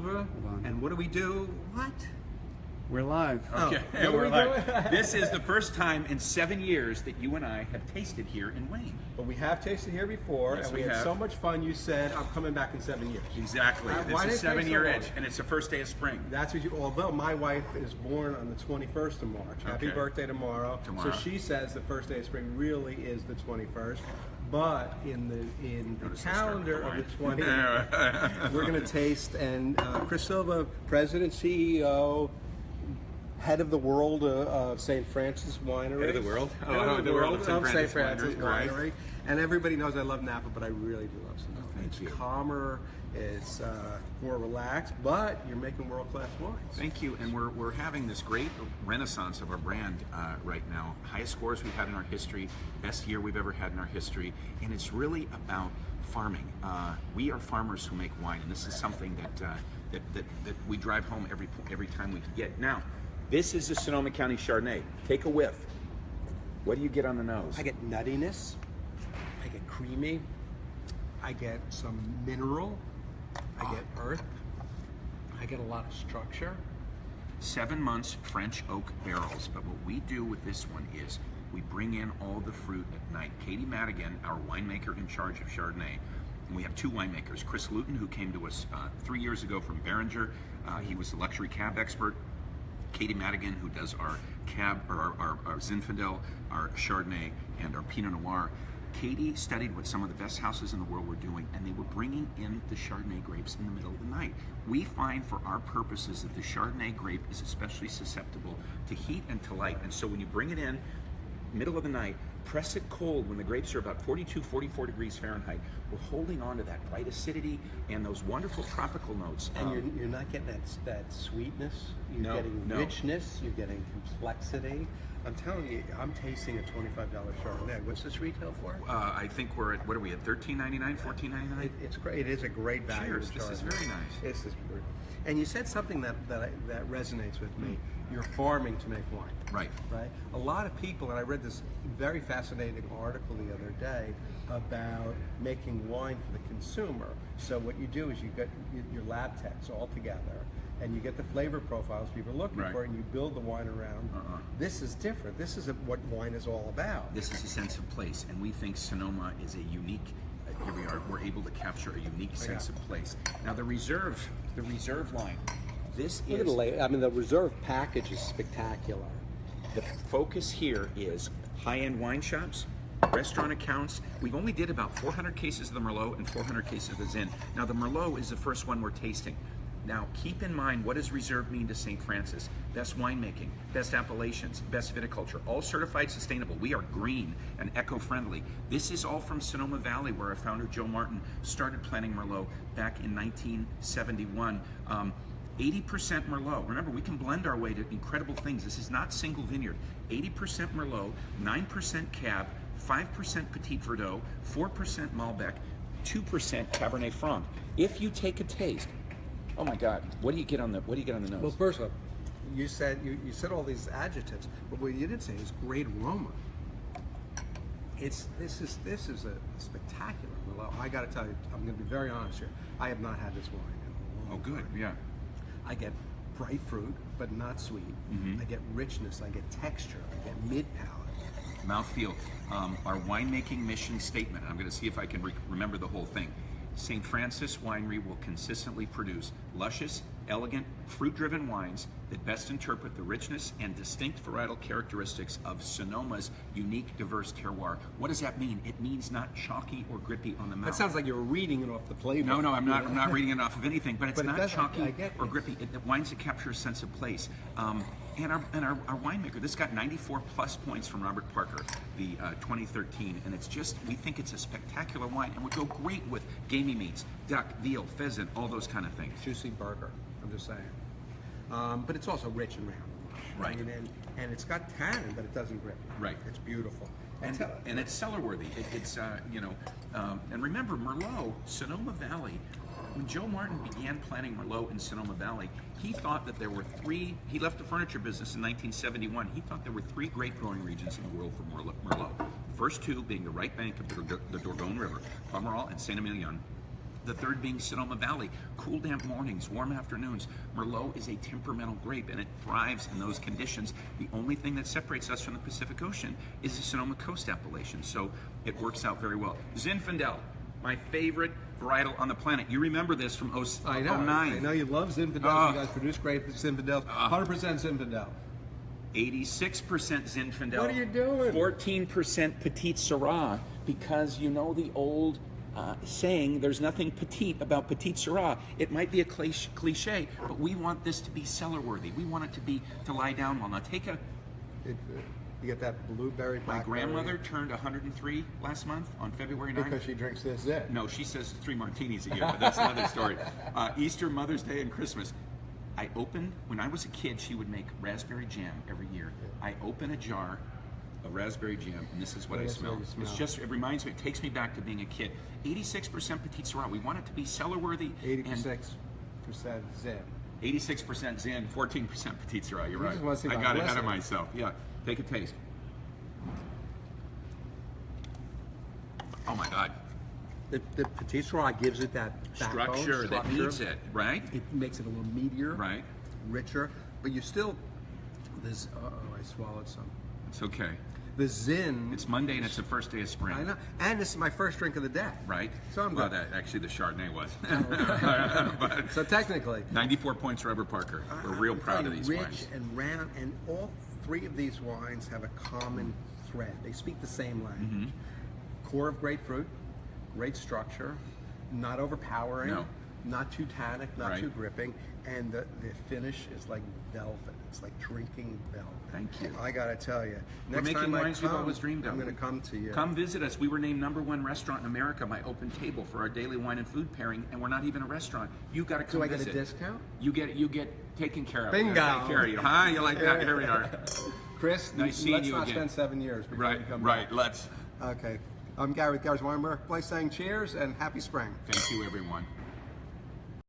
over. And what do we do? What? We're live. Okay, Oh, we're live. This is the first time in 7 years that you and I have tasted here in Wayne. But we have tasted here before, Yes, and we we had have. so much fun. You said, I'm coming back in 7 years. Exactly. Why This is did it take 7 year so long? edge, and it's the first day of spring. That's what you, although my wife is born on the 21st of March. Happy Okay. birthday tomorrow. Tomorrow. So she says the first day of spring really is the 21st. But in the Notice I calendar started of with the 20th, we're going to taste, and Chris Silva, President, CEO, head of the world of St. Francis Winery. Head of the world? Head of the world of St. Francis Winery. Winery. And everybody knows I love Napa, but I really do love Sonoma. Thank It's you. calmer, it's more relaxed, but you're making world-class wines. Thank you, and we're having this great renaissance of our brand right now. Highest scores we've had in our history, best year we've ever had in our history, and it's really about farming. We are farmers who make wine, and this is something that we drive home every time we can get. Now, this is the Sonoma County Chardonnay. Take a whiff. What do you get on the nose? I get nuttiness, I get creamy, I get some mineral, I get earth, I get a lot of structure. 7 months French oak barrels, but what we do with this one is we bring in all the fruit at night. Katie Madigan, our winemaker in charge of Chardonnay, and we have two winemakers, Chris Luton, who came to us 3 years ago from Beringer. He was the luxury cab expert. Katie Madigan, who does our cab, or our Zinfandel, our Chardonnay, and our Pinot Noir. Katie studied what some of the best houses in the world were doing, and they were bringing in the Chardonnay grapes in the middle of the night. We find for our purposes that the Chardonnay grape is especially susceptible to heat and to light, and so when you bring it in middle of the night, press it cold when the grapes are about 42, 44 degrees Fahrenheit. We're holding on to that bright acidity and those wonderful tropical notes. And you're not getting that sweetness, you're getting no. richness, you're getting complexity. I'm telling you, I'm tasting a $25 Chardonnay. What's this retail for? I think we're at, what are we at, $13.99, $14.99? It's great. It is a great value. Cheers, this is very nice. This is great. And you said something that resonates with me. You're farming to make wine. Right. Right? A lot of people, and I read this very fascinating article the other day about making wine for the consumer. So what you do is you get your lab techs all together, and you get the flavor profiles people are looking Right. for, and you build the wine around. This is different. This is what wine is all about. This is a sense of place, and we think Sonoma is a unique, here we are, we're able to capture a unique sense of place. Now the Reserve line, this Look at is, the I mean, the Reserve package is spectacular. the focus here is high-end wine shops, restaurant accounts. We've only did about 400 cases of the Merlot and 400 cases of the Zin. Now the Merlot is the first one we're tasting. Now keep in mind, what does Reserve mean to St. Francis? Best winemaking, best appellations, best viticulture, all certified sustainable. We are green and eco-friendly. This is all from Sonoma Valley, where our founder Joe Martin started planting Merlot back in 1971. 80% Merlot. Remember, we can blend our way to incredible things. This is not single vineyard. 80% Merlot, 9% Cab, 5% Petit Verdot, 4% Malbec, 2% Cabernet Franc. If you take a taste, oh my God, what do you get on the nose? Well, first off, you said all these adjectives, but what you didn't say is great aroma. This is a spectacular Merlot. I got to tell you, I'm going to be very honest here. I have not had this wine in a long Oh, good, time. yeah. I get bright fruit, but not sweet. I get richness. I get texture. I get mid-palate. Mouthfeel. Our winemaking mission statement, I'm going to see if I can remember the whole thing. St. Francis Winery will consistently produce luscious, elegant, fruit-driven wines that best interpret the richness and distinct varietal characteristics of Sonoma's unique, diverse terroir. What does that mean? It means not chalky or grippy on the mouth. That sounds like you're reading it off the playbook. No, I'm not. I'm not reading it off of anything. But it's But it not does- chalky I get or this. grippy. It wines that capture a sense of place. And our winemaker, this got 94 plus points from Robert Parker, the 2013, and it's just, we think it's a spectacular wine and would go great with gamey meats, duck, veal, pheasant, all those kind of things. Juicy burger, I'm just saying. But it's also rich and round. Right. I mean, and it's got tannin, but it doesn't grip. Right. It's beautiful. And it's cellar worthy. It's and remember Merlot, Sonoma Valley. When Joe Martin began planting Merlot in Sonoma Valley, he thought that there were three. He left the furniture business in 1971. He thought there were three great growing regions in the world for Merlot. The first two being the right bank of the Dordogne River, Pomerol and Saint-Emilion. The third being Sonoma Valley. Cool, damp mornings, warm afternoons. Merlot is a temperamental grape, and it thrives in those conditions. The only thing that separates us from the Pacific Ocean is the Sonoma Coast appellation, so it works out very well. Zinfandel, my favorite varietal on the planet. You remember this from 09. I know you love Zinfandel. You guys produce great Zinfandel. 100% Zinfandel. 86% Zinfandel. What are you doing? 14% Petite Syrah, because you know the old saying, there's nothing petite about Petite Syrah. It might be a cliche, but we want this to be cellar worthy. We want it to lie down well. Now take a... You get that blueberry, My blackberry. grandmother turned 103 last month on February 9th. Because she drinks this Zin. No, she says 3 martinis a year, but that's another story. Easter, Mother's Day, and Christmas. I opened, when I was a kid, she would make raspberry jam every year. I open a jar of raspberry jam, and this is what I smell. It's just, it reminds me, it takes me back to being a kid. 86% Petite Syrah. We want it to be cellar worthy. 86% Zin. 86% Zin, 14% Petite Syrah. You're right. just want to see I my got ahead blessing. of myself. Yeah, take a taste. Oh my God. The Petite Syrah gives it that backbone, Structure that needs it, right? It makes it a little meatier, Right. richer, but you still, this, I swallowed some. It's okay. The Zin. It's Monday and it's the first day of spring. I know, and this is my first drink of the day. Right? So I'm well, good. that actually the Chardonnay was. But So technically, 94 points for Robert Parker. We're real I'm proud of telling you, these rich wines. and round, and all 3 of these wines have a common thread. They speak the same language. Core of grapefruit, great structure, not overpowering, No. not too tannic, not Right. too gripping, and the finish is like velvet. It's like drinking velvet. Thank you. I gotta tell you, We're next making time wines I we've come, always dreamed of. I'm gonna come to you. Come visit us. We were named #1 restaurant in America by Open Table for our daily wine and food pairing, and we're not even a restaurant. You got to come Do I get visit. a discount? You get taken care of. Bingo. Take care of you. Huh? You like that? Here we are. Chris, Nice seeing let's you not again. spend 7 years before Right, you come right. back. Let's. Okay. I'm Gary with Gary's Wine Place saying cheers and happy spring. Thank you, everyone.